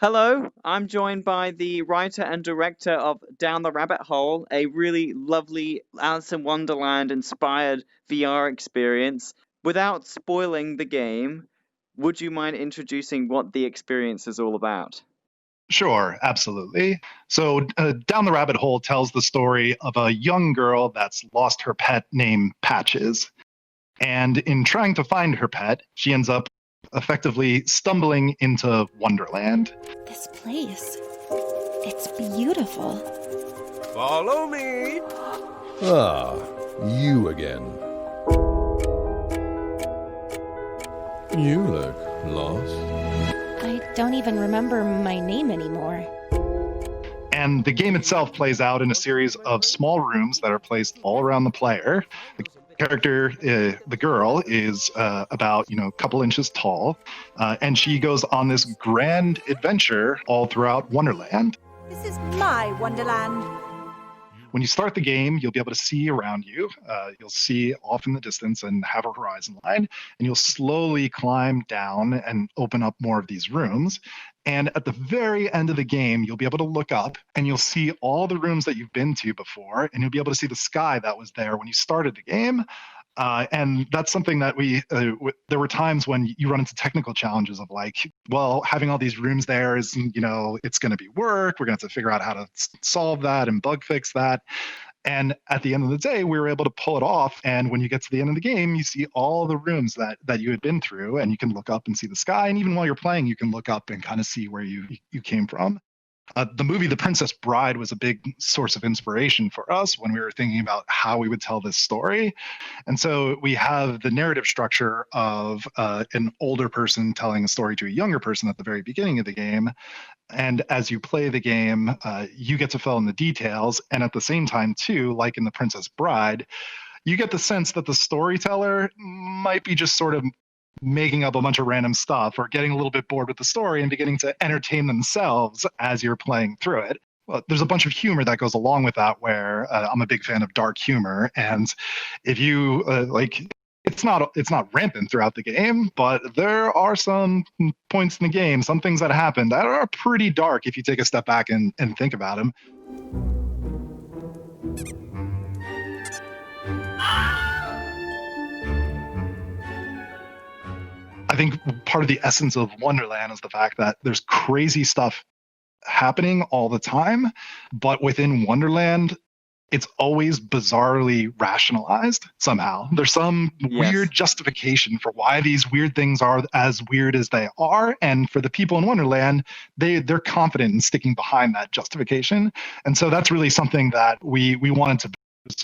Hello, I'm joined by the writer and director of Down the Rabbit Hole, a really lovely Alice in Wonderland inspired VR experience. Without spoiling the game, would you mind introducing what the experience is all about? Sure, absolutely. Down the Rabbit Hole tells the story of a young girl that's lost her pet named Patches. And in trying to find her pet, she ends up effectively stumbling into Wonderland. This place, it's beautiful. Follow me! Ah, you again. You look lost. I don't even remember my name anymore. And the game itself plays out in a series of small rooms that are placed all around the player. The character, the girl, is about a couple inches tall, and she goes on this grand adventure all throughout Wonderland. This is my Wonderland. When you start the game, you'll be able to see around you. You'll see off in the distance and have a horizon line, and you'll slowly climb down and open up more of these rooms. And at the very end of the game, you'll be able to look up and you'll see all the rooms that you've been to before, and you'll be able to see the sky that was there when you started the game. And that's something that there were times when you run into technical challenges of like, well, having all these rooms there is, it's going to be work. We're going to have to figure out how to solve that and bug fix that. And at the end of the day, we were able to pull it off. And when you get to the end of the game, you see all the rooms that you had been through, and you can look up and see the sky. And even while you're playing, you can look up and kind of see where you came from. The movie The Princess Bride was a big source of inspiration for us when we were thinking about how we would tell this story. And so we have the narrative structure of an older person telling a story to a younger person at the very beginning of the game. And as you play the game, you get to fill in the details. And at the same time, too, like in The Princess Bride, you get the sense that the storyteller might be just sort of making up a bunch of random stuff or getting a little bit bored with the story and beginning to entertain themselves as you're playing through it. Well, there's a bunch of humor that goes along with that, where I'm a big fan of dark humor. And if you it's not rampant throughout the game, but there are some points in the game, some things that happen that are pretty dark if you take a step back and think about them. I think part of the essence of Wonderland is the fact that there's crazy stuff happening all the time, but within Wonderland, it's always bizarrely rationalized somehow. There's some weird justification for why these weird things are as weird as they are. And for the people in Wonderland, they're confident in sticking behind that justification. And so that's really something that we wanted to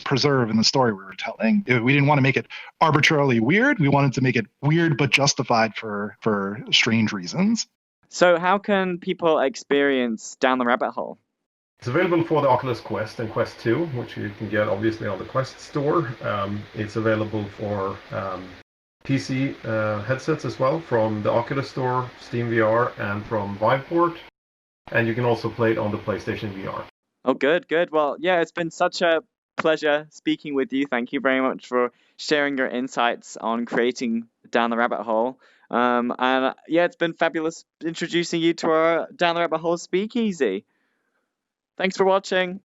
preserve in the story we were telling. We didn't want to make it arbitrarily weird. We wanted to make it weird but justified for strange reasons. So, how can people experience Down the Rabbit Hole? It's available for the Oculus Quest and Quest 2, which you can get obviously on the Quest store. It's available for PC headsets as well from the Oculus Store, Steam VR, and from Viveport. And you can also play it on the PlayStation VR. Oh, good. Well, yeah, it's been such a pleasure speaking with you. Thank you very much for sharing your insights on creating Down the Rabbit Hole. And yeah, it's been fabulous introducing you to our Down the Rabbit Hole speakeasy. Thanks for watching.